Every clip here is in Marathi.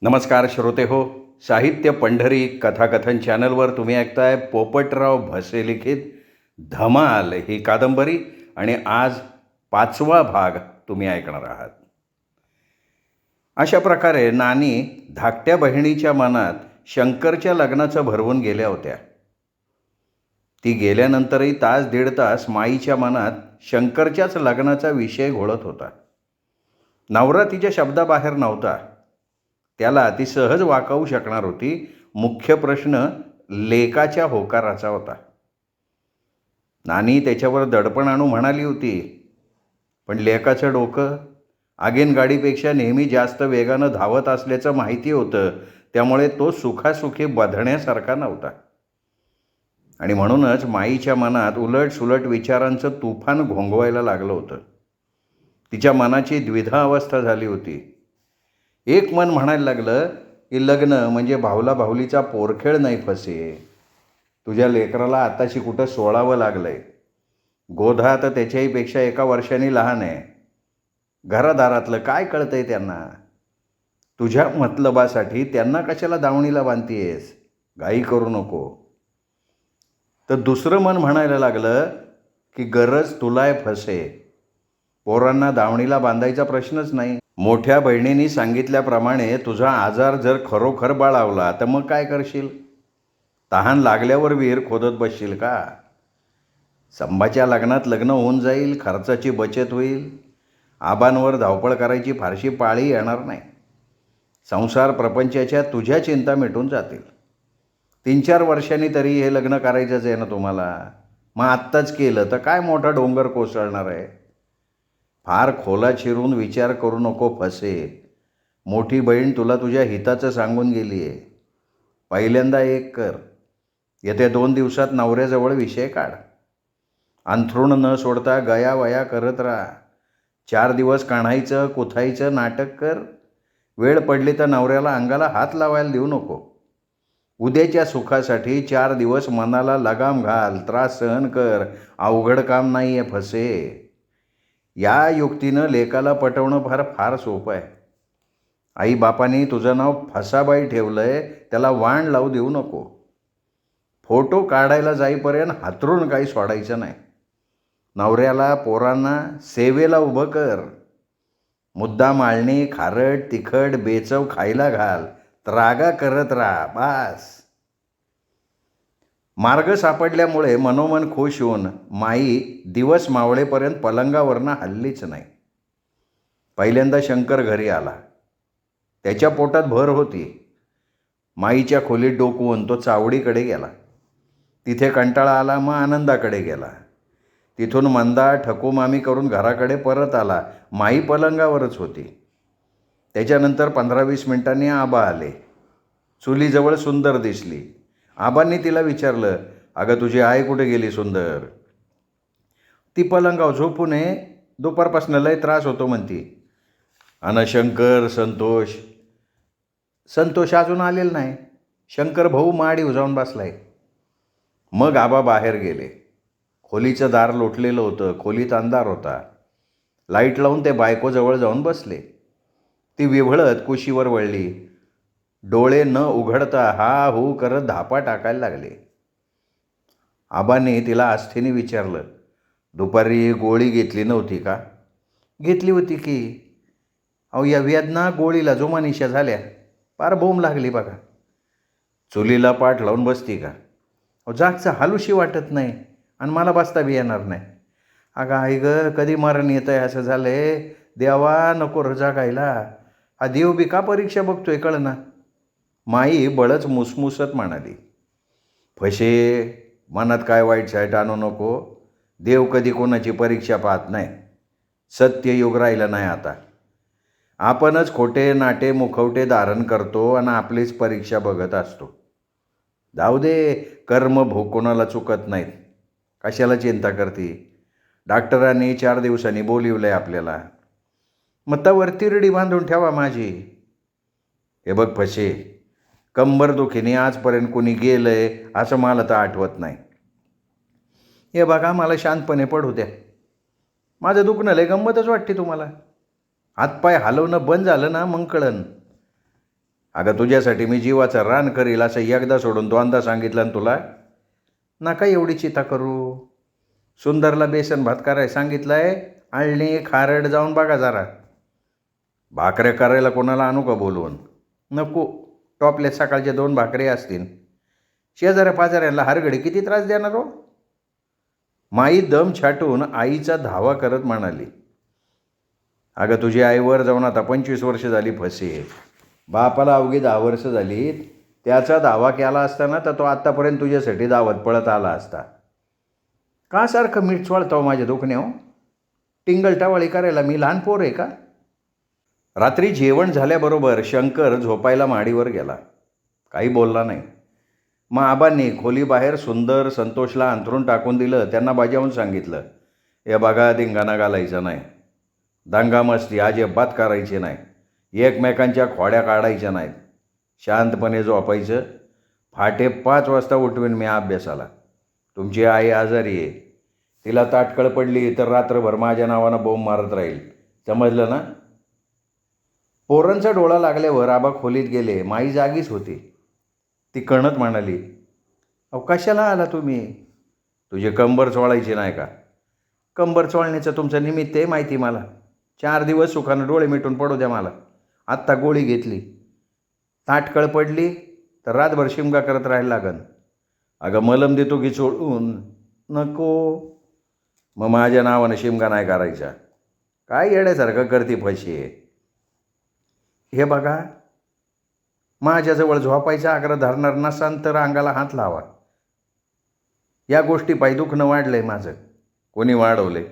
नमस्कार श्रोते हो. साहित्य पंढरी कथाकथन चॅनलवर तुम्ही ऐकताय पोपटराव भसे लिखित धमाल ही कादंबरी आणि आज 5वा भाग तुम्ही ऐकणार आहात. अशा प्रकारे नानी धाकट्या बहिणीच्या मनात शंकरच्या लग्नाचं भरवून गेल्या होत्या. ती गेल्यानंतरही तास दीड तास माईच्या मनात शंकरच्याच लग्नाचा विषय घोळत होता. नवरा तिच्या शब्दाबाहेर नव्हता. त्याला ती सहज वाकावू शकणार होती. मुख्य प्रश्न लेकाच्या होकाराचा होता. नानी त्याच्यावर दडपण आणू म्हणाली होती, पण लेकाचं डोकं आगीन गाडीपेक्षा नेहमी जास्त वेगानं धावत असल्याचं माहिती होतं. त्यामुळे तो सुखासुखी बधण्यासारखा नव्हता. आणि म्हणूनच माईच्या मनात उलट सुलट विचारांचं तुफान घोंगवायला लागलं होतं. तिच्या मनाची द्विधा अवस्था झाली होती. एक मन म्हणायला लागलं की लग्न म्हणजे भावला भावलीचा पोरखेळ नाही फसे. तुझ्या लेकराला आताशी कुठं सोडावं लागलं आहे. गोधा तर त्याच्याही पेक्षा 1 वर्षांनी लहान आहे. घरादारातलं काय कळतं आहे त्यांना. तुझ्या मतलबासाठी त्यांना कशाला दावणीला बांधतीयेस. घाई करू नको. तर दुसरं मन म्हणायला लागलं की गरज तुलाय फसे. पोरांना दावणीला बांधायचा प्रश्नच नाही. मोठ्या बहिणींनी सांगितल्याप्रमाणे तुझा आजार जर खरोखर बळावला तर मग काय करशील. तहान लागल्यावर विहीर खोदत बसशील का. संभाच्या लग्नात लग्न होऊन जाईल, खर्चाची बचत होईल, आबांवर धावपळ करायची फारशी पाळी येणार नाही. संसार प्रपंचाच्या तुझ्या चिंता मिटून जातील. 3-4 वर्षांनी तरी हे लग्न करायचंच आहे ना तुम्हाला. मग आत्ताच केलं तर काय मोठा डोंगर कोसळणार आहे. फार खोला चिरून विचार करू नको फसे. मोठी बहीण तुला तुझ्या हिताचं सांगून गेली आहे. पहिल्यांदा एक कर. येत्या 2 दिवसात नवऱ्याजवळ विषय काढ. अंथरूण न सोडता गयावया करत राहा. 4 दिवस काढायचं कुथायचं नाटक कर. वेळ पडली तर नवऱ्याला अंगाला हात लावायला देऊ नको. उद्याच्या सुखासाठी 4 दिवस मनाला लगाम घाल, त्रास सहन कर. अवघड काम नाही आहे फसे. या युक्तीनं लेकाला पटवणं फार सोपं आहे. आईबापांनी तुझं नाव फसाबाई ठेवलं आहे, त्याला वाण लावू देऊ नको. फोटो काढायला जाईपर्यंत हातरून काही सोडायचं नाही. नवऱ्याला पोरांना सेवेला उभं कर. मुद्दा माळणी खारट तिखट बेचव खायला घाल. त्रागा करत राहा बास. मार्ग सापडल्यामुळे मनोमन खुश होऊन माई दिवस मावळेपर्यंत पलंगावरनं हल्लीच नाही. पहिल्यांदा शंकर घरी आला. त्याच्या पोटात भर होती. माईच्या खोलीत डोकवून तो चावडीकडे गेला. तिथे कंटाळा आला, मग आनंदाकडे गेला. तिथून मंदा ठकूमामी करून घराकडे परत आला. माई पलंगावरच होती. त्याच्यानंतर 15-20 मिनिटांनी आबा आले. चुलीजवळ सुंदर दिसली. आबांनी तिला विचारलं, अगं तुझी आई कुठे गेली सुंदर. ती पलंगाव झोपू नये, दुपारपासून लय त्रास होतो म्हणती. अन शंकर संतोष अजून आलेला नाही. शंकर भाऊ माडीवर जाऊन बसलाय. मग आबा बाहेर गेले. खोलीचं दार लोटलेलं होतं. खोलीत अंधार होता. लाईट लावून ते बायकोजवळ जाऊन बसले. ती विव्हळत कुशीवर वळली. डोळे न उघडता हा हू करत धापा टाकायला लागले. आबांनी तिला आस्थेने विचारलं, दुपारी गोळी घेतली नव्हती का. घेतली होती की. अहो या वेदना गोळीला जोमानिशा झाल्या. फार बोंब लागली बघा. चुलीला पाठ लावून बसती का. अहो जागचं हालूशी वाटत नाही आणि मला बसता बी येणार नाही. अगं आई गं कधी मरण येतं आहे असं झालं आहे. देवा नको र जागायला. हा देव बी का परीक्षा बघतोय कळना. माई बळच मुसमुसत म्हणाली, फशे मनात काय वाईट साईट आणू नको. देव कधी कोणाची परीक्षा पाहत नाही. सत्ययुग राहिलं नाही आता. आपणच खोटे नाटे मुखवटे धारण करतो आणि आपलीच परीक्षा बघत असतो. जाऊ दे, कर्म भोग कोणाला चुकत नाहीत. कशाला चिंता करते. डॉक्टरांनी 4 दिवसांनी बोलिवलं आहे आपल्याला. मग त्यावर तिरडी बांधून ठेवा माझी. हे बघ फशे, कंबर दुखीने आजपर्यंत कोणी गेलं आहे असं मला तर आठवत नाही. हे बघा मला शांतपणे पडू द्या. माझं दुखणं लय गंमतच वाटते तुम्हाला. हातपाय हलवणं बंद झालं ना मग कळन. अगं तुझ्यासाठी मी जीवाचं रान करील असं एकदा सोडून दोनदा सांगितलं ना तुला. नका एवढी चिंता करू. सुंदरला बेसन भात करायला सांगितलं आहे. आळणी खारड जाऊन बघा जरा. भाकऱ्या करायला कोणाला आणू का बोलवून? नको. टॉपले सकाळच्या 2 भाकरी असतील. शेजाऱ्या पाजाऱ्यांना हरघडी किती त्रास देणार हो. माई दम छाटून आईचा धावा करत म्हणाली, अगं तुझी आई वर जाऊन आता 25 वर्ष झाली फसे. बापाला अवघी 10 वर्ष झाली. त्याचा दावा केला असताना तर तो आत्तापर्यंत तुझ्यासाठी दावत पळत आला असता. का सारखं मीठ चोळतो माझ्या दुखण्या हो? टिंगलटावाळी करायला मी लहान पोर आहे का? रात्री जेवण झाल्याबरोबर शंकर झोपायला माडीवर गेला. काही बोलला नाही. मग आबांनी खोलीबाहेर सुंदर संतोषला अंथरूण टाकून दिलं. त्यांना बजावून सांगितलं, हे बघा धिंगाणा घालायचा नाही. दंगामस्ती अजिबात करायची नाही. एकमेकांच्या खोड्या काढायच्या नाहीत. शांतपणे झोपायचं. पहाटे 5 वाजता उठवेन मी अभ्यासाला. तुमची आई आजारी आहे. तिला ताटकळ पडली तर रात्रभर माझ्या नावानं बोंब मारत राहील. समजलं ना? पोरांचा डोळा लागल्यावर आबा खोलीत गेले. माई जागीच होती. ती कणत म्हणाली, अहो कशाला आला तुम्ही? तुझी कंबर चोळायची नाही का? कंबर चोळण्याचं तुमचं निमित्त आहे माहिती मला. 4 दिवस सुखानं डोळे मिटून पडू द्या मला. आत्ता गोळी घेतली. ताटकळ पडली तर रातभर शिमगा करत राहायला लागन. अगं मलम देतो की चोळून? नको. मग माझ्या नावानं शिमगा नाही करायचा. काय येण्यासारखं करते फशी. हे बघा, माझ्याजवळ झोपायचा आग्रह धरणार नसाल तर अंगाला हात लावा. या गोष्टी पायी दुखणं वाढलं आहे माझं. कोणी वाढवले?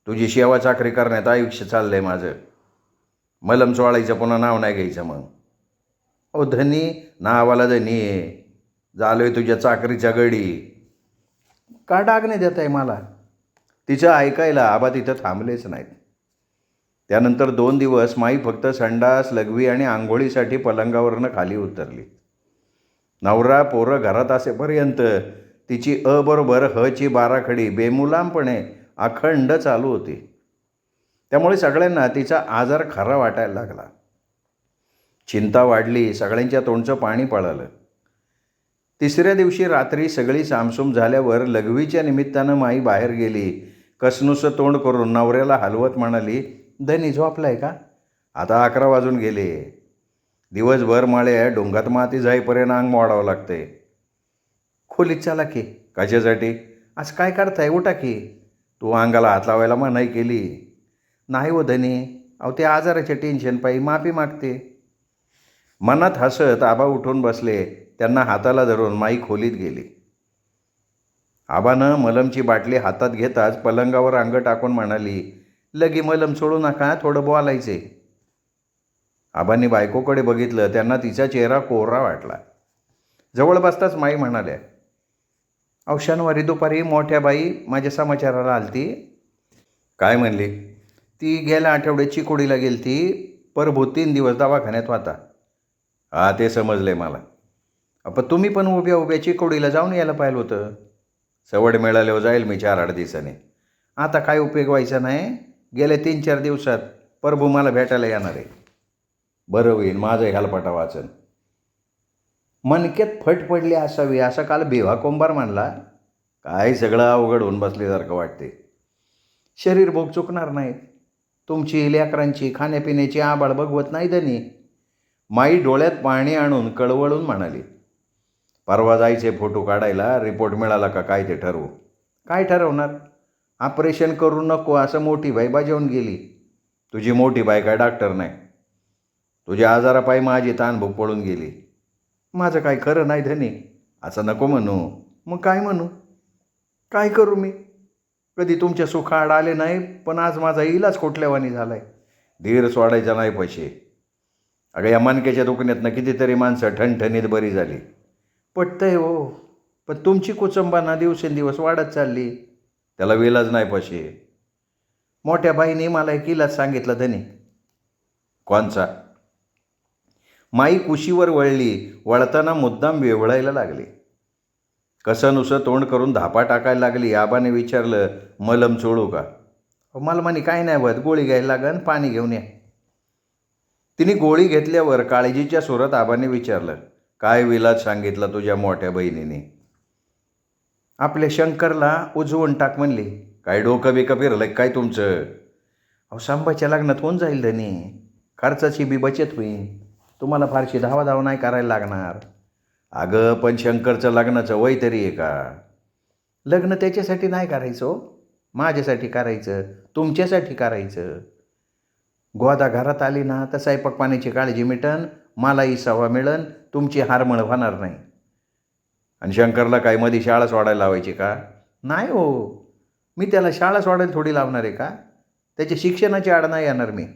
तुझी सेवा चाकरी करण्यात आयुष्य चाललं आहे माझं. मलम चोळायचं पुन्हा नाव नाही घ्यायचं मग. ओ धनी, नावाला धनी आहे. झालो आहे तुझ्या चाकरीच्या गडी. का डाग नाही देत आहे मला? तिचं ऐकायला आबा तिथं थांबलेच नाहीत. त्यानंतर 2 दिवस माई फक्त संडास, लघवी आणि आंघोळीसाठी पलंगावरनं खाली उतरली. नवरा पोरं घरात असेपर्यंत तिची अ बरोबर हची बाराखडी बेमुलामपणे अखंड चालू होती. त्यामुळे सगळ्यांना तिचा आजार खरा वाटायला लागला. चिंता वाढली. सगळ्यांच्या तोंडचं पाणी पळालं. 3ऱ्या दिवशी रात्री सगळी सामसूम झाल्यावर लघवीच्या निमित्तानं माई बाहेर गेली. कसनुसं तोंड करून नवऱ्याला हलवत म्हणाली, धनी झोपलाय का? आता 11 वाजून गेले. दिवसभर माळे डोंगात माती जाईपर्यंत अंग मोडावं लागते. खोलीत चला की. कशासाठी? आज काय करताय? उठा की. तू अंगाला हात लावायला मनाई केली. नाही हो धनी, अहो ते आजाराच्या टेन्शन पायी माफी मागते. मनात हसत आबा उठून बसले. त्यांना हाताला धरून माई खोलीत गेली. आबानं मलमची बाटली हातात घेताच पलंगावर अंग टाकून म्हणाली, लगी मलम सोडू नका, थोडं बोलायचे. आबांनी बायकोकडे बघितलं. त्यांना तिचा चेहरा कोरा वाटला. जवळ बसताच माई म्हणाल्या, अहो शनिवारी दुपारी मोठ्या बाई माझ्या समाचाराला आलती. काय म्हणली? ती गेल्या आठवड्यात चिकोडीला गेलती. परभू 3 दिवस दवाखान्यात होता. हा ते समजले मला. पण तुम्ही पण उभ्या उभ्या चिकोडीला जाऊन यायला पाहिलं होतं. सवड मिळाल्यावर जाईल मी 4-8 दिवसांनी. आता काय उपयोग व्हायचा नाही. गेल्या 3-4 दिवसात प्रभू मला भेटायला येणार आहे. बरं होईल, माझं हेलपाटा वाचन. मनक्यात फट पडली असावी असं काल बेवा कोंबार म्हणला. काय सगळं अवघड होऊन बसल्यासारखं वाटते. शरीर भोग चुकणार नाहीत. तुमची लेकरांची खाण्यापिण्याची आबाळ बघवत नाही धनी. माई डोळ्यात पाणी आणून कळवळून म्हणाली, परवा जायचे फोटो काढायला. रिपोर्ट मिळाला का काय ते ठरवू. काय ठरवणार? ऑपरेशन करू नको असं मोठी बाई बजावून गेली. तुझी मोठी बाई काय डॉक्टर नाही. तुझ्या आजारापायी माझी ताणभूक पळून गेली. माझं काय खरं नाही धनी. असं नको म्हणू. मग काय म्हणू? काय करू मी? कधी तुमच्या सुखाआड आले नाही, पण आज माझा इलाज खोटल्यावानी झाला आहे. धीर सोडायचा नाही पैसे. अगं या मणक्याच्या दुखण्यातनं कितीतरी माणसं ठणठणीत बरी झाली. पटतंय हो, पण तुमची कुचंबाना दिवसेंदिवस वाढत चालली. त्याला विलाज नाही पैसे. मोठ्या बाईने मला एक इलाज सांगितला धनी. कोणचा? माई कुशीवर वळली. वळताना मुद्दाम वेवळायला लागली. कसं नुसं तोंड करून धापा टाकायला लागली. आबाने विचारलं, मलम चोळू का? मला म्हणे काय नाही होत, गोळी घ्यायला लागन, पाणी घेऊन या. तिने गोळी घेतल्यावर काळजीच्या सुरात आबाने विचारलं, काय विलाज सांगितला तुझ्या मोठ्या बहिणीने? आपल्या शंकरला उजवून टाक म्हणली. काय डोकं बिकं फिरलं काय तुमचं? अहो संभाच्या लग्नात होऊन जाईल धनी, खर्चाची बी बचत होईल, तुम्हाला फारशी धावाधाव नाही करायला लागणार. अगं पण शंकरचं लग्नाचं वय तरी आहे का? लग्न त्याच्यासाठी नाही करायचं हो, माझ्यासाठी करायचं, तुमच्यासाठी करायचं. गोदा घरात आली ना तर स्वयंपाक पाण्याची काळजी मिटन, मलाही सवा मिळन, तुमची हारमळ होणार नाही. आणि शंकरला काय मध्ये शाळा सोडायला लावायची का? नाही हो, मी त्याला शाळा सोडायला थोडी लावणार आहे का? त्याच्या शिक्षणाची आड नाही येणार मी.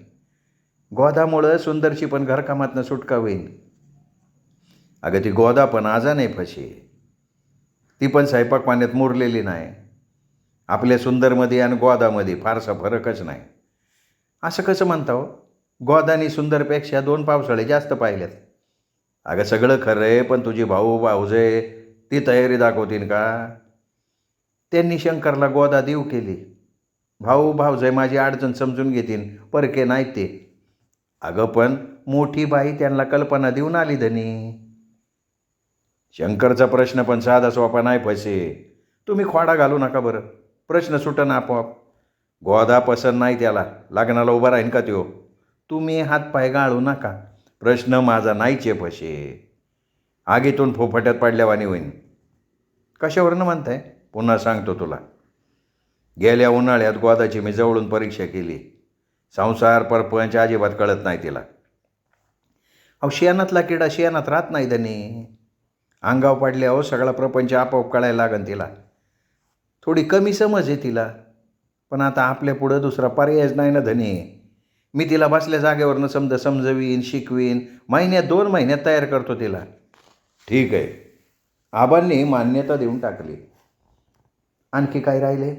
गोदामुळं सुंदरची पण घरकामातनं सुटका होईल. अगं ती गोदा पण आजा नाही फशी, ती पण स्वयंपाक पाण्यात मुरलेली नाही. आपल्या सुंदरमध्ये आणि गोदामध्ये फारसा फरकच नाही. असं कसं म्हणता हो? गोदानी सुंदरपेक्षा 2 पावसाळे जास्त पाहिल्यात. अगं सगळं खरं आहे, पण तुझी भाऊ भाऊजे ती तयारी दाखवतील का? त्यांनी शंकरला गोदा देऊ केली. भाऊ भाऊजे माझी अडचण समजून घेतील, परके नाहीत ते. अगं पण मोठी बाई त्यांना कल्पना देऊन आली धनी. शंकरचा प्रश्न पण साधा सोपा नाही फसे. तुम्ही खोडा घालू नका बरं, प्रश्न सुटन आपोआप. गोदा पसंत नाही त्याला, लग्नाला उभा राहीन का त्यो? तुम्ही हातपाय गाळू नका, प्रश्न माझा नाहीच आहे फसे. आगीतून फोफाट्यात पडल्यावानी होईन. कशावरनं म्हणताय? पुन्हा सांगतो तुला. गेल्या उन्हाळ्यात गोदाची मी जवळून परीक्षा केली. संसार परपंच अजिबात कळत नाही तिला. अहो शेणातला किडा शेणात राहत नाही धनी. अंगाव पडल्यावर सगळा प्रपंच आपोआप कळायला लागन तिला. थोडी कमी समज आहे तिला, पण आता आपल्या पुढं दुसरा पर्यायच नाही ना धनी. मी तिला बसल्या जागेवरनं समजवीन, शिकवीन, महिन्यात 2 महिन्यात तयार करतो तिला. ठीक आहे, आबांनी मान्यता देऊन टाकली. आणखी काय राहिले?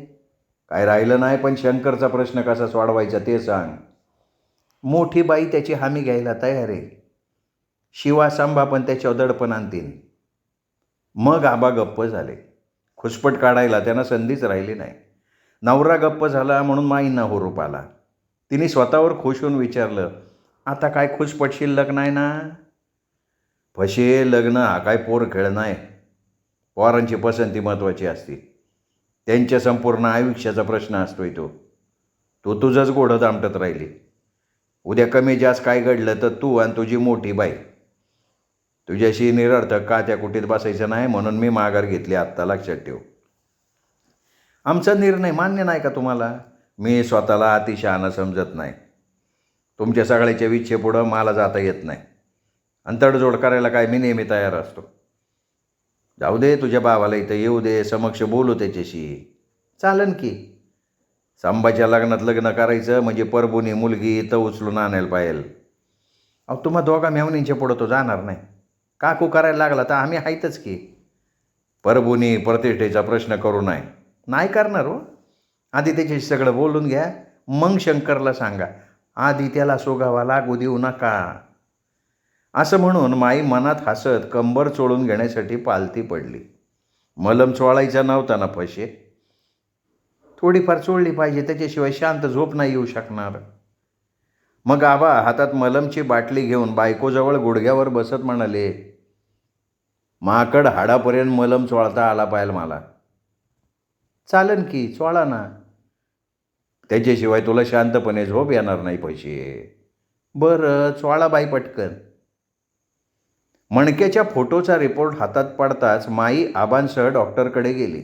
काय राहिलं नाही, पण शंकरचा प्रश्न कसा सोडवायचा ते सांग. मोठी बाई त्याची हमी घ्यायला तयार आहे. शिवा सांभा पण त्याच्यावर दडपण आणतील. मग आबा गप्प झाले. खुसपट काढायला त्यांना संधीच राहिली नाही. नवरा गप्प झाला म्हणून माईंना हुरूप आला. तिने स्वतःवर खुश होऊन विचारलं, आता काय खुसपट शिल्लक नाही ना? फशे, लग्न हा काय पोर खेळ नाही. पोरांची पसंती महत्त्वाची असते. त्यांच्या संपूर्ण आयुष्याचा प्रश्न असतोय तो. तू तुझंच घोडं दामटत राहिली. उद्या कमी जास्त काय घडलं तर तू आणि तुझी मोठी बाई. तुझ्याशी निरर्थक का त्या कुटीत बसायचं नाही, म्हणून मी माघार घेतली. आत्ता लक्षात ठेव. आमचा निर्णय मान्य नाही का तुम्हाला? मी स्वतःला अतिशहाणा समजत नाही. तुमच्या सगळ्याच्या इच्छेपुढं मला जाता येत नाही, आणि तडजोड करायला काय मी नेहमी तयार असतो. जाऊ दे, तुझ्या भावाला इथं येऊ दे, समक्ष बोलू त्याच्याशी. चालन की. संभाच्या लग्नात लग्न करायचं म्हणजे परभुनी मुलगी इथं उचलून आणायला पाहिजे. अहो तुम्हा दोघा मेवणींच्या पुढं तो जाणार नाही. काकू करायला लागला तर आम्ही आहेतच की. परभुनी प्रतिष्ठेचा प्रश्न करू नये. नाही करणार हो. आधी त्याच्याशी सगळं बोलून घ्या, मग शंकरला सांगा. आधी त्याला सोगावा लागू देऊ नका. असं म्हणून माई मनात हसत कंबर चोळून घेण्यासाठी पालती पडली. मलम चोळायचा नव्हता ना फशे? थोडीफार चोळली पाहिजे, त्याच्याशिवाय शांत झोप नाही येऊ शकणार. मग आबा हातात मलमची बाटली घेऊन बायकोजवळ गुडघ्यावर बसत म्हणाले, माकड हाडापर्यंत मलम चोळता आला पाहिजे मला. चालन की, चोळा ना. त्याच्याशिवाय तुला शांतपणे झोप येणार नाही पैसे. बरं चोळा बाई पटकन. मणक्याच्या फोटोचा रिपोर्ट हातात पडताच माई आबांसह डॉक्टरकडे गेली.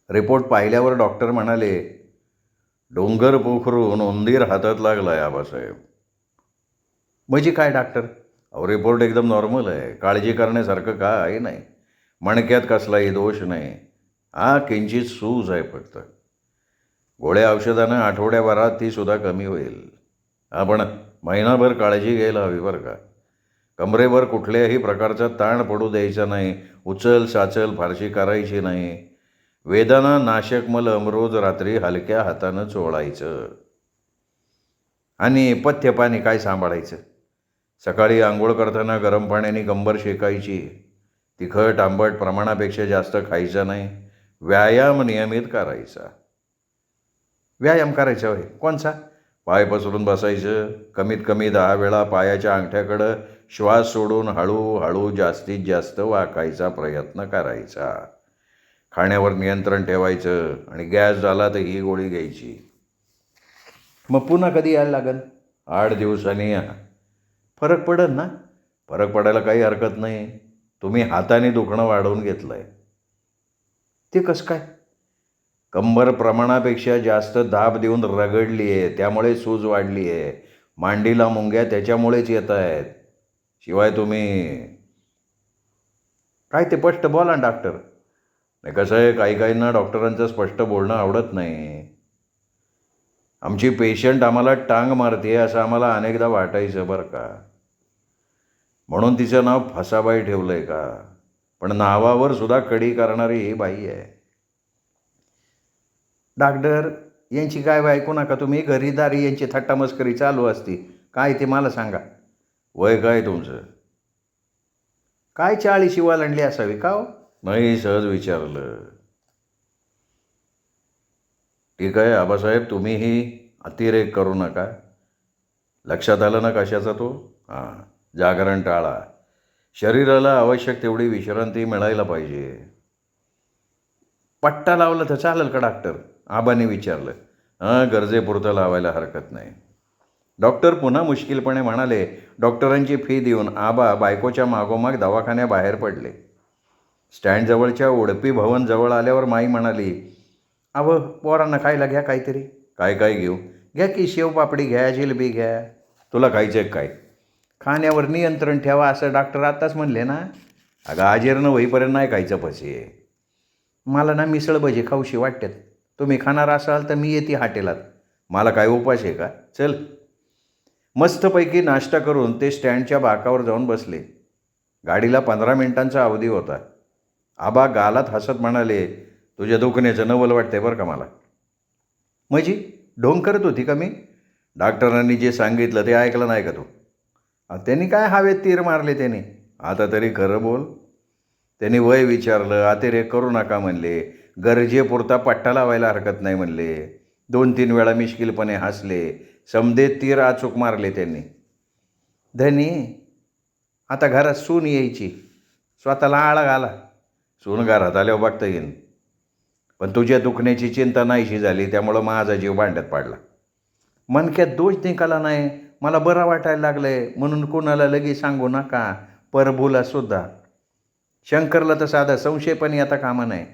रिपोर्ट पाहिल्यावर डॉक्टर म्हणाले, डोंगर पोखरून उंदीर हातात लागलाय आबासाहेब. म्हणजे काय डॉक्टर? अहो रिपोर्ट एकदम नॉर्मल आहे, काळजी करण्यासारखं काय नाही. मणक्यात कसलाही दोष नाही. किंचित सूज आहे फक्त. गोळ्या औषधानं आठवड्याभरात ती सुद्धा कमी होईल. आपण महिनाभर काळजी घ्यायला हवी बरं का. कमरेवर कुठल्याही प्रकारचा ताण पडू द्यायचा नाही. उचल साचल फारशी करायची नाही. वेदना नाशक मलम रोज रात्री हलक्या हातानं चोळायचं. आणि पथ्यपाणी काय सांभाळायचं? सकाळी आंघोळ करताना गरम पाण्याने कंबर शेकायची. तिखट आंबट प्रमाणापेक्षा जास्त खायचं नाही. व्यायाम नियमित करायचा. व्यायाम करायचा होय? कोणचा? पाय पसरून बसायचं. कमीत कमी 10 वेळा पायाच्या अंगठ्याकडं श्वास सोडून हळूहळू जास्तीत जास्त वाकायचा प्रयत्न करायचा. खाण्यावर नियंत्रण ठेवायचं आणि गॅस झाला तर ही गोळी घ्यायची. मग पुन्हा कधी यायला लागेल? 8 दिवसांनी या. फरक पडेल ना? फरक पडायला काही हरकत नाही. तुम्ही हाताने दुखणं वाढवून घेतलं आहे. ते कसं काय? कंबर प्रमाणापेक्षा जास्त दाब देऊन रगडली आहे, त्यामुळे सूज वाढली आहे. मांडीला मुंग्या त्याच्यामुळेच येत आहेत. शिवाय तुम्ही काय ते स्पष्ट बोला ना डॉक्टर. नाही कसं आहे, काही काहींना डॉक्टरांचं स्पष्ट बोलणं आवडत नाही. आमची पेशंट आम्हाला टांग मारते असं आम्हाला अनेकदा वाटायचं बरं का. म्हणून तिचं नाव फसाबाई ठेवलं आहे का? पण नावावर सुद्धा कडी करणारी ही बाई आहे. डॉक्टर यांची काय ऐकू नका तुम्ही. घरीदारी यांची थट्टामस्करी चालू असती. काय ते मला सांगा. वय काय तुमचं? काय 40 ओलांडली असावी का हो? नाही, सहज विचारलं. ठीक आहे आबासाहेब, तुम्हीही अतिरेक करू नका. लक्षात आलं ना कशाचा तो? हां, जागरण टाळा. शरीराला आवश्यक तेवढी विश्रांती मिळायला पाहिजे. पट्टा लावला तर चालेल का डॉक्टर? आबाने विचारलं. हां, गरजेपुरतं लावायला हरकत नाही. डॉक्टर पुन्हा मुश्किलपणे म्हणाले. डॉक्टरांची फी देऊन आबा बायकोच्या मागोमाग दवाखान्याबाहेर पडले. स्टँडजवळच्या उडपी भवनजवळ आल्यावर माई म्हणाली, अहो पोरांना खायला घ्या काहीतरी. काय काय घेऊ? घ्या की शेवपापडी घ्या, जिलबी घ्या. तुला खायचं काय? खाण्यावर नियंत्रण ठेवा असं डॉक्टर आत्ताच म्हणले ना. अगं अजीर्ण होईपर्यंत नाही खायचं पशी. मला ना मिसळ भजी खाऊशी वाटतात. तुम्ही खाणार असाल तर मी येते हॉटेलात. मला काय उपास आहे का? चल. मस्तपैकी नाश्ता करून ते स्टँडच्या बाकावर जाऊन बसले. गाडीला 15 मिनिटांचा अवधी होता. आबा गालात हसत म्हणाले, तुझ्या दुखण्याचं नवल वाटतंय बरं का मला. म्हणजे ढोंग करत होती का मी? डॉक्टरांनी जे सांगितलं ते ऐकलं नाही का तू? त्यांनी काय हवेत तीर मारले त्याने. आता तरी खरं बोल. त्यांनी वय विचारलं, अतिरेक करू नका म्हणले, गरजेपुरता पट्टा लावायला हरकत नाही म्हणले. 2-3 वेळा मिश्किलपणे हसले. समदे तीर अचूक मारले त्यांनी. धनी आता घरात सून यायची, स्वतःला आळा घाला. सून घरात आल्यावर बघता येईन. पण तुझ्या दुखण्याची चिंता नाहीशी झाली, त्यामुळं माझा जीव भांड्यात पाडला. मनक्यात दोष निघाला नाही. मला बरं वाटायला लागलं आहे म्हणून कोणाला लगेच सांगू नका, परभूलासुद्धा. शंकरला तर साधा संशय पण येता कामा नाही.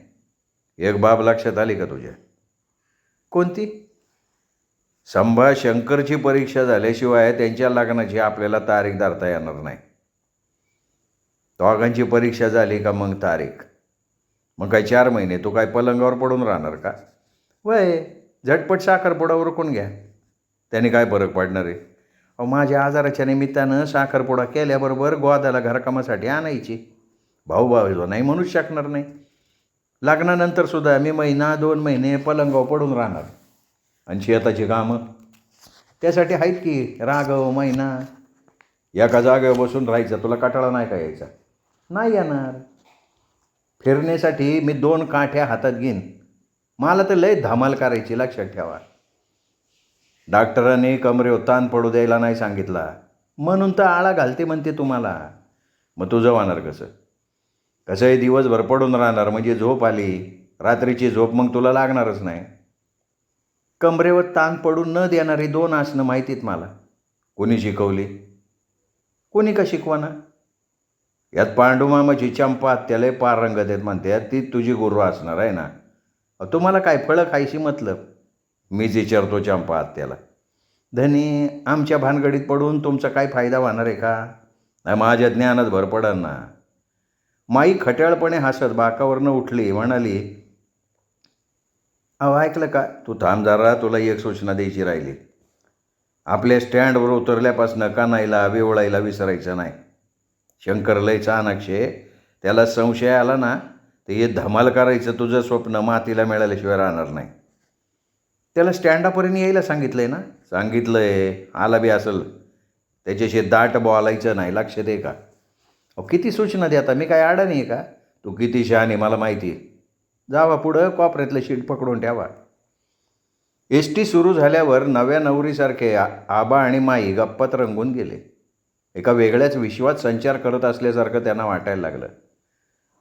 एक बाब लक्षात आली का तुझ्या? कोणती? संभा शंकरची परीक्षा झाल्याशिवाय त्यांच्या लग्नाची आपल्याला तारीख धरता येणार नाही. दोघांची परीक्षा झाली का मग तारीख. मग काय 4 महिने तू काय पलंगावर पडून राहणार का? वय झटपट साखरपुडा उरकून घ्या. त्याने काय फरक पडणार आहे? अहो माझ्या आजाराच्या निमित्तानं साखरपुडा केल्याबरोबर गोदाला घरकामासाठी आणायची. भाऊ नाही म्हणूच शकणार नाही. लग्नानंतरसुद्धा मी 1-2 महिने पलंगावर पडून राहणार. आणि शेताची कामं त्यासाठी आहेत की. राघव महिना एका जागेवर बसून राहायचं. तुला कंटाळा नाही का यायचा? नाही येणार. फिरण्यासाठी मी 2 काठ्या हातात घेईन. मला तर लय धमाल करायची, लक्षात ठेवा. डॉक्टरांनी कमरेवर ताण पडू द्यायला नाही सांगितला म्हणून तर आळा घालते म्हणते तुम्हाला. मग तुझं होणार कसं? कसंही दिवसभर पडून राहणार म्हणजे झोप आली. रात्रीची झोप मग तुला लागणारच नाही. कमरेवर ताण पडून न देणारी 2 आसनं माहितीत मला. कोणी शिकवली? कोणी का शिकवाना? यात पांडुमामाची चंपा त्याला पारंगत आहेत म्हणतात, ती तुझी गुरु असणार आहे ना. तुम्हाला काय फळं खायची मतलब? मीच विचारतो चंपा आत्याला. धनी आमच्या भानगडीत पडून तुमचा काय फायदा होणार आहे का? नाही, माझ्या ज्ञानात भर पडणार ना. माई खट्याळपणे हसत बाकावरनं उठली, म्हणाली, अहो ऐकलं का? तू थांब जरा, तुला एक सूचना द्यायची राहिली. आपल्या स्टँडवर उतरल्यापासून कानाईला विवळायला विसरायचं नाही. शंकर लय चाणाक्ष आहे. त्याला संशय आला ना तर हे धमाल करायचं तुझं स्वप्न मातीला मिळाल्याशिवाय राहणार नाही. त्याला स्टँडापर्यंत यायला सांगितलं आहे ना? सांगितलं आहे. आला बी असेल. त्याच्याशी दाट बोलायचं नाही, लक्षात आहे का? अहो किती सूचना देता, मी काय अडाणी आहे का? तू किती शहाणी मला माहिती आहे. जावा पुढं, कोपऱ्यातलं शीट पकडून ठेवा. एस टी सुरू झाल्यावर नव्या नवरीसारखे आबा आणि माई गप्पात रंगून गेले. एका वेगळ्याच विश्वात संचार करत असल्यासारखं त्यांना वाटायला लागलं.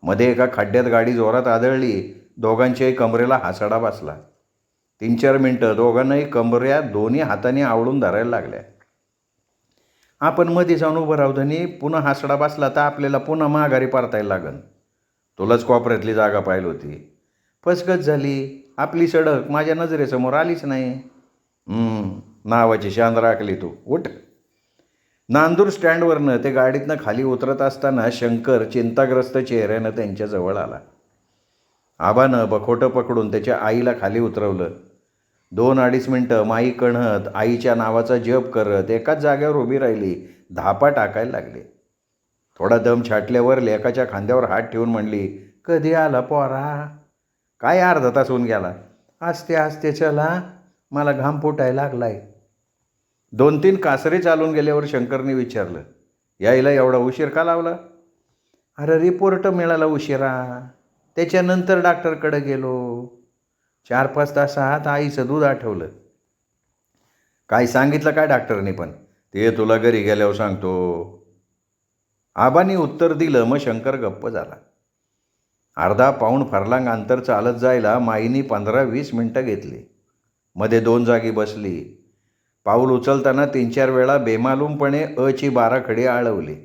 मध्ये एका खड्ड्यात गाडी जोरात आदळली. दोघांच्याही कमरेला हासडा बसला. 3-4 मिनटं दोघांनाही कमऱ्या दोन्ही हातांनी आवळून धरायला लागल्या. आपण मध्ये जाऊन उभं राहू धनी, पुन्हा हासडा बसला तर आपल्याला पुन्हा माघारी परतायला लागन. तुलाच कोपऱ्यातली जागा पाहिली होती. फसगत झाली. आपली सडक माझ्या नजरेसमोर आलीच नाही. नावाची शान राखली तू. उठ. नांदूर स्टँडवरनं ते गाडीतनं खाली उतरत असताना शंकर चिंताग्रस्त चेहऱ्यानं त्यांच्याजवळ आला. आबानं बखोटं पकडून त्याच्या आईला खाली उतरवलं. 2-2.5 मिनटं माई कणहत आईच्या नावाचा जप करत एकाच जागेवर उभी राहिली. धापा टाकायला लागली. थोडा दम छाटल्यावर लेकाच्या खांद्यावर हात ठेवून म्हणली, कधी आला पोरा? काय अर्धा तास होऊन गेला. आस्ते आस्ते चला, मला घाम फुटायला लागलाय. 2-3 कासरे चालून गेल्यावर शंकरने विचारलं, यायला एवढा उशीर का लावला? अरे रिपोर्ट मिळाला उशिरा, त्याच्यानंतर डॉक्टरकडे गेलो. 4-5 तासात आईचं दूध आठवलं. काय सांगितलं काय डॉक्टरने? पण ते तुला घरी गेल्यावर सांगतो. आबांनी उत्तर दिलं. मग शंकर गप्प झाला. अर्धा पाऊण फरलांग अंतर चालत जायला माईनी 15-20 मिनटं घेतली. मध्ये 2 जागी बसली. पाऊल उचलताना 3-4 वेळा बेमालूमपणे अची 12 खडी आळवली.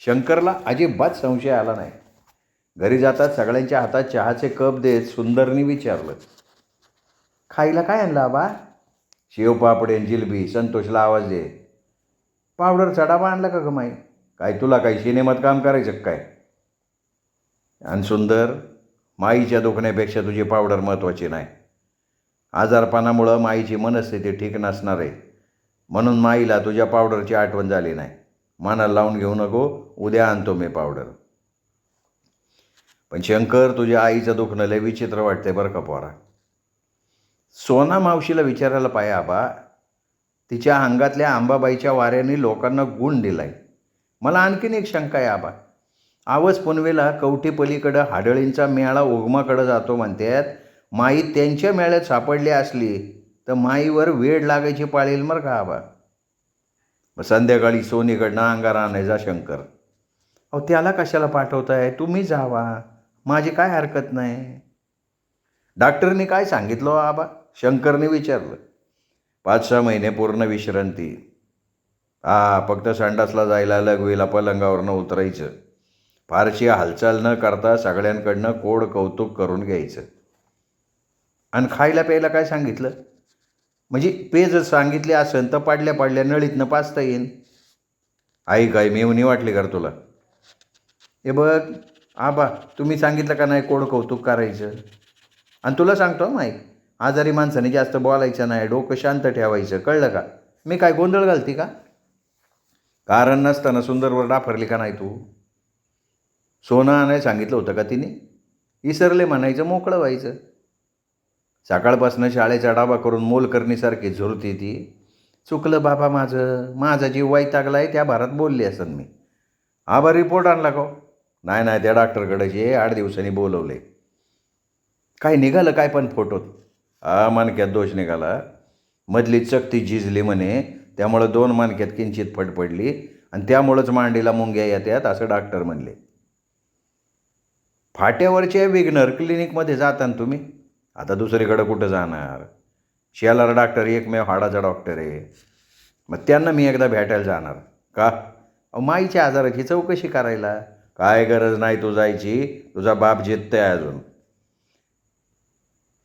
शंकरला अजिबात संशय आला नाही. घरी जातात सगळ्यांच्या हातात चहाचे कप देत सुंदरनी विचारलं, खायला काय आणलं आबा? शेवपापडे जिलबी. संतोषला आवाज दे. पावडरचा डबा आणला का ग माई? काय तुला काही सिनेमात काम करायचं काय? आणि सुंदर, माईच्या दुखण्यापेक्षा तुझी पावडर महत्त्वाची नाही. आजारपणामुळं माईची मनस्थिती ठीक नसणार आहे, म्हणून माईला तुझ्या पावडरची आठवण झाली नाही. मनाला लावून घेऊ नको, उद्या आणतो मी पावडर. पण शंकर, तुझ्या आईचं दुखणं लय विचित्र वाटतंय बरं का पोरा. सोना मावशीला विचारायला पाहिजे आबा. तिच्या अंगातल्या आंबाबाईच्या वाऱ्याने लोकांना गुण दिलाय. मला आणखीन एक शंका आहे आबा. आवस पुनवेला कवठी पलीकडं हाडळींचा मेळा उगमाकडं जातो म्हणतात. माई त्यांच्या मेळ्यात सापडली असली तर माईवर वेड लागायची पाळील मर का आबा. मग संध्याकाळी सोनीकडनं अंगार आणायचा शंकर. अहो त्याला कशाला पाठवताय? तुम्ही जावा, माझी काय हरकत नाही. डॉक्टरने काय सांगितलं आबा? शंकरने विचारलं. 5-6 महिने पूर्ण विश्रांती. फक्त संडासला जायला लघवीला पलंगावरनं उतरायचं. फारशी हालचाल न करता सगळ्यांकडनं कोड कौतुक करून घ्यायचं. आणि खायला प्यायला काय सांगितलं? म्हणजे पेज सांगितले असेल तर पाडल्या पाडल्या नळीतनं पाचता येईन. आई काय मेवणी वाटली कर तुला? हे बघ आबा, तुम्ही सांगितलं का नाही कोड कौतुक करायचं? आणि तुला सांगतो माई, आजारी माणसाने जास्त बोलायचं नाही, डोकं शांत ठेवायचं, कळलं का? मी काय गोंधळ घालते का? कारण नसताना सुंदरवर डाफरली का नाही तू? सोनं आणायला सांगितलं होतं का तिने? इसरले म्हणायचं, मोकळं व्हायचं. सकाळपासून शाळेचा डाबा करून मोलकरणीसारखी झुरती ती. चुकलं बाबा माझा जीव वैतागलाय, त्या भारात बोलली असेल मी. आबा रिपोर्ट आणला का? नाही, त्या डॉक्टरकडे 8 दिवसांनी बोलवले. काय निघालं काय पण फोटोत? मानक्यात दोष निघाला. मधली चकती झिजली म्हणे, त्यामुळं 2 मानक्यात किंचित फट पडली आणि त्यामुळंच मांडीला मुंग्या येतात असं डॉक्टर म्हणले. फाट्यावरच्या विग्नर क्लिनिकमध्ये जाता ना तुम्ही? आता दुसरीकडं कुठं जाणार? शेलार डॉक्टर एकमेव हाडाचा डॉक्टर आहे. मग त्यांना मी एकदा भेटायला जाणार का? माईच्या आजाराची चौकशी करायला. काय गरज नाही तू जायची, तुझा बाप जिततंय अजून.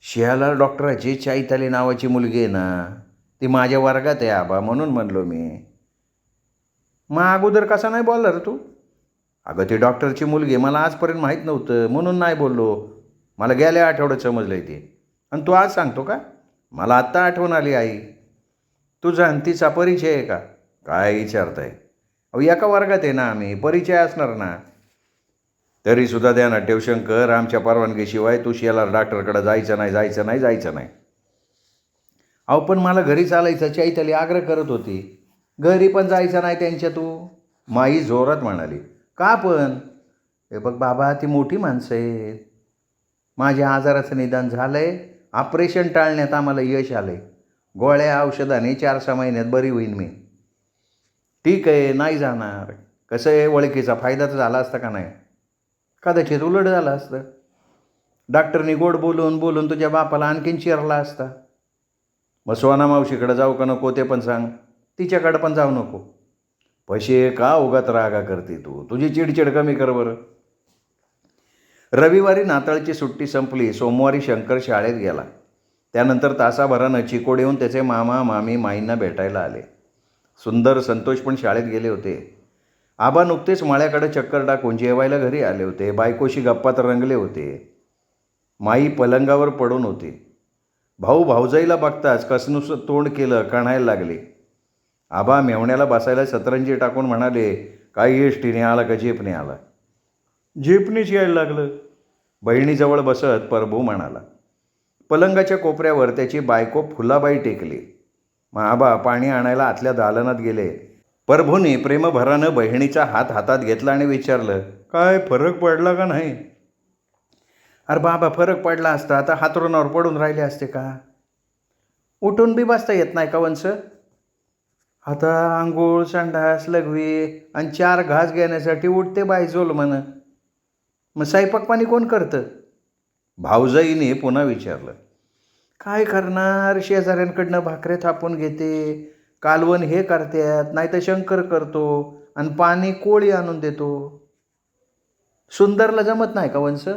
शेलार डॉक्टराची चैताली नावाची मुलगी आहे ना, ती माझ्या वर्गात आहे आबा, म्हणून म्हणलो मी. मग अगोदर कसा नाही बोलला रे तू? अगं ती डॉक्टरची मुलगी मला आजपर्यंत माहीत नव्हतं, म्हणून नाही बोललो. मला गेल्या आठवड्यात समजलं आहे ते. आणि तू आज सांगतो का? मला आत्ता आठवण आली आई. तुझा आणि तिचा परिचय आहे का? काय विचारताय? एका वर्गात आहे ना आम्ही, परिचय असणार ना. तरीसुद्धा ध्यानात ठेव शंकर, आमच्या परवानगीशिवाय तू शेलार डॉक्टरकडे जायचं नाही. पण मला घरी चालायचं, चैताली आग्रह करत होती. घरी पण जायचं नाही त्यांच्या तू? माई जोरात म्हणाली. का पण? हे बघ बाबा, ती मोठी माणसं आहेत. माझ्या आजाराचं निदान झालं आहे, ऑपरेशन टाळण्यात आम्हाला यश आलं आहे. गोळ्या औषधाने 4-6 महिन्यात बरी होईन मी. ठीक आहे, नाही जाणार. कसं आहे, ओळखीचा फायदा तर झाला असता का नाही? कदाचित उलट झालं असतं. डॉक्टरनी गोड बोलून बोलून तुझ्या बापाला आणखीन चिरला असता. मग सोना मावशीकडे जाऊ का नको ते पण सांग. तिच्याकडे पण जाऊ नको. पैसे का उगाच रागा करते तू? तुझी चिडचिड कमी कर बरं. रविवारी नाताळची सुट्टी संपली. सोमवारी शंकर शाळेत गेला. त्यानंतर तासाभरानं चिकोड येऊन त्याचे मामा मामी माईंना भेटायला आले. सुंदर संतोष पण शाळेत गेले होते. आबा नुकतेच मळ्याकडे चक्कर टाकून जेवायला घरी आले होते. बायकोशी गप्पात रंगले होते. माई पलंगावर पडून होती. भाऊ भाऊजाईला बघताच कसनुसं तोंड केलं, कणायला लागले. आबा मेवण्याला बसायला सतरंजी टाकून म्हणाले, काही एसटीने आला का जेपने आला? जेपनीच यायला लागलं. बहिणीजवळ बसत परभू म्हणाला. पलंगाच्या कोपऱ्यावर त्याची बायको फुलाबाई टेकली. मग आबा पाणी आणायला आतल्या दालनात गेले. परभूने प्रेमभरानं बहिणीचा हात हातात घेतला आणि विचारलं, काय फरक पडला का नाही? अरे बाबा, फरक पडला असता आता हातरुणावर पडून राहिले असते का? उठून बी बसता येत नाही का वंश? आता आंघोळ, संडास, लघवी आणि 4 घास घेण्यासाठी उठते बायजोल म्हण. मग स्वयंपाक पाणी कोण करतं? भाऊजाईने पुन्हा विचारलं. काय करणार, शेजाऱ्यांकडनं भाकरे थापून घेते. कालवण हे करतात, नाही तर शंकर करतो आणि पाणी कोळी आणून देतो. सुंदरला जमत नाही का वंश?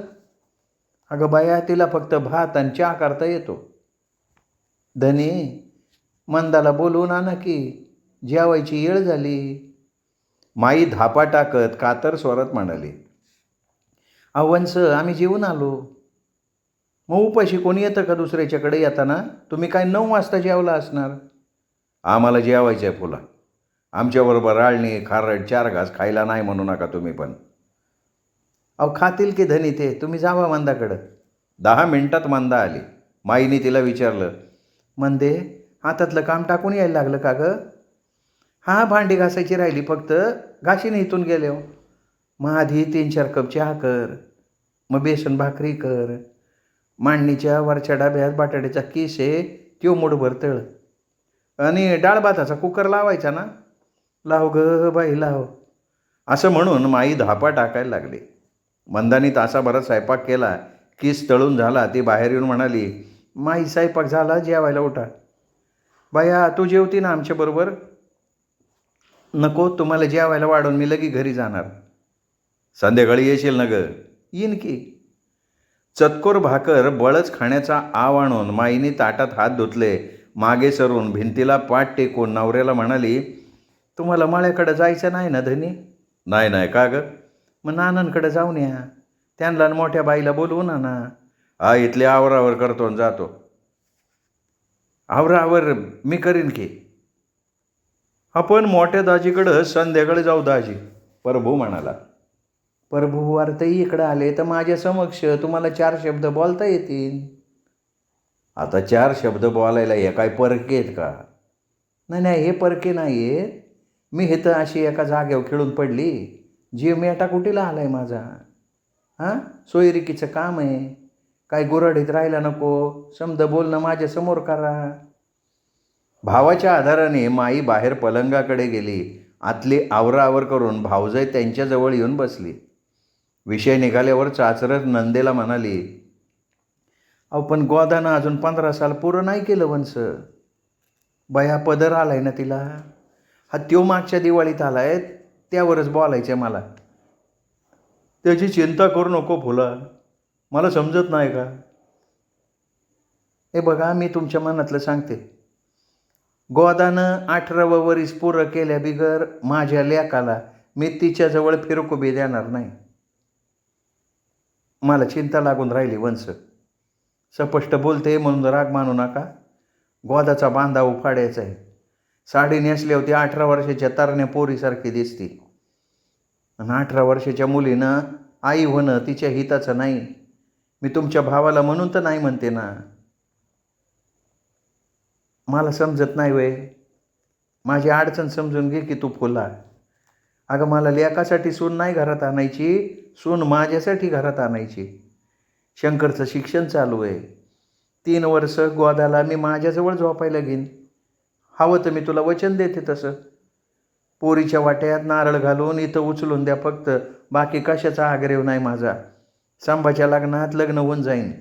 अगं बाया, तिला फक्त भात आणि चहा करता येतो. धनी, मंदाला बोलवून आणा की, जेवायची वेळ झाली. माई धापा टाकत कातर स्वरात म्हणाली. वंश, आम्ही जेवून आलो. मग उपाशी कोणी येतं का दुसऱ्याच्याकडे येताना? तुम्ही काय 9 वाजता जेवला असणार. आम्हाला जेवायचं आहे फुला. आमच्याबरोबर राळणी खारट 4 घास खायला नाही म्हणू नका तुम्ही पण. खातील की धनी ते, तुम्ही जावा मंदाकडं. 10 मिनिटात मंदा आली. माईने तिला विचारलं, मंदे, हातातलं काम टाकून यायला लागलं का गं? हां, भांडी घासायची राहिली फक्त, घाशीने इथून गेले हो. मग आधी 3-4 कप चहा कर, मग बेसन भाकरी कर. मांडणीच्या वरच्या डाब्यात बटाट्याचा किस आहे, त्यो मुठभर तळ. आणि डाळ भाताचा कुकर लावायचा ना? लाव ग बाई लाव. असं म्हणून माई धापा टाकायला लागली. मंदानी तासाभरात स्वयंपाक केला. किस तळून झाला. ती बाहेर येऊन म्हणाली, माई स्वयंपाक झाला, जेवायला उठा. बाया, तू जेवती ना आमच्याबरोबर? नको, तुम्हाला जेवायला वाढून मी लगी घरी जाणार. संध्याकाळी येशील ना ग? येईन की. चतकोर भाकर बळच खाण्याचा आव आणून माईने ताटात हात धुतले. मागे सरून भिंतीला पाठ टेकून नवऱ्याला म्हणाली, तुम्हाला मळ्याकडे जायचं नाही ना धनी? नाही नाही, का ग? मग नानांकडे जाऊन या. त्यांना मोठ्या बाईला बोलवून आणा. हा, इथले आवरावर करतो आणि जातो. आवरावर मी करीन की. आपण मोठ्या दाजीकडं संध्याकाळी जाऊ दाजी, प्रभू म्हणाला. प्रभू अर्थ इकडं आले तर माझ्या समक्ष तुम्हाला 4 शब्द बोलता येतील. आता 4 शब्द बोलायला हे काय परके आहेत का? नाही नाही, हे परके नाही आहेत. मी हे तर अशी एका जागेवर खेळून पडली. जीव मेटा कुठेला आलाय माझा. हां, सोयरिकीचं काम आहे. काय गुराढीत राहायला नको. समद बोलणं माझ्या समोर करा. भावाच्या आधाराने माई बाहेर पलंगाकडे गेली. आतली आवराआवर करून भावजाई त्यांच्याजवळ येऊन बसली. विषय निघाल्यावर चाचरत नंदेला म्हणाली, पण गोदानं अजून 15 साल पुरं नाही केलं वंश. बया, पदर आलाय ना तिला. हा, त्यो मागच्या दिवाळीत आलाय, त्यावरच बोलायचं मला. त्याची चिंता करू नको फुला. मला समजत नाही का? हे बघा, मी तुमच्या मनातलं सांगते. गोदानं 18वं वरीस पुरं केल्या बिगर माझ्या लेकाला मी तिच्याजवळ फिरकू बी देणार नाही. मला चिंता लागून राहिली वंश. स्पष्ट बोलते म्हणून राग मानू नका. गोदाचा बांधा उफाडायचा आहे. साडी नेसली होती 18 वर्षाच्या तरण्या पोरीसारखी दिसती. आणि 18 वर्षाच्या मुलीनं आई होणं तिच्या हिताचं नाही. मी तुमच्या भावाला म्हणून तर नाही म्हणते ना. मला समजत नाही वय. माझी अडचण समजून घे की तू फुला. अगं, मला लेकासाठी सून नाही घरात आणायची, सून माझ्यासाठी घरात आणायची. शंकरचं शिक्षण चालू आहे. 3 वर्ष गोदाला मी माझ्याजवळ झोपायला घेईन. हवं तर मी तुला वचन देते तसं. पोरीच्या वाट्यात नारळ घालून इथं उचलून द्या फक्त. बाकी कशाचा आग्रह नाही माझा. संभाच्या लग्नात लग्न होऊन जाईन.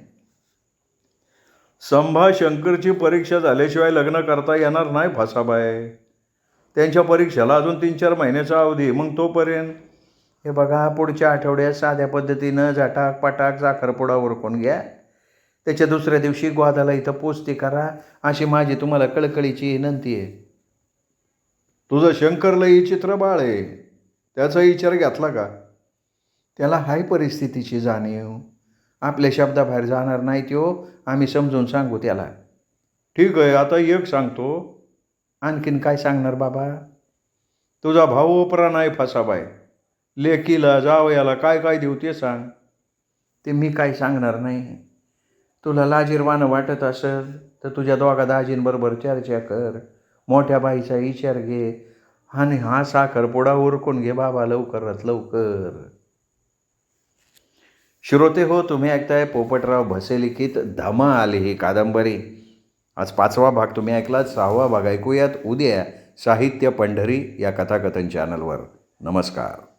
संभा शंकरची परीक्षा झाल्याशिवाय लग्न करता येणार नाही फासाबाई. त्यांच्या परीक्षेला अजून 3-4 महिन्याचा अवधी. मग तोपर्यंत हे बघा, पुढच्या आठवड्यात साध्या पद्धतीनं झटाक पटाक साखरपुडा उरकून घ्या. त्याच्या दुसऱ्या दिवशी गोदाला इथं पोचती करा, अशी माझी तुम्हाला कळकळीची विनंती आहे. तुझं शंकर लई चित्र बाळ आहे. त्याचा विचार घेतला का? त्याला हाय परिस्थितीची जाणीव. आपल्या शब्दाबाहेर जाणार नाही त्यो. आम्ही समजून सांगू त्याला. ठीक आहे, आता एक सांगतो. आणखीन काय सांगणार बाबा? तुझा भाऊ ओपरा नाही फासाबाई. लेकीला जावयाला काय काय देऊ ते सांग. ते मी काय सांगणार नाही. तुला लाजीरवाणं वाटत असेल तर तुझ्या दोघा दाजींबरोबर चर्चा कर. मोठ्या बाईचा विचार घे आणि हा साखरपुडा उरकून घे बाबा लवकरात लवकर. श्रोते हो, तुम्ही ऐकताय पोपटराव भसे लिखित धमाल ही कादंबरी. आज 5वा भाग तुम्ही ऐकलात. 6वा भाग ऐकूयात उद्या साहित्य पंढरी या कथाकथन चॅनलवर. नमस्कार.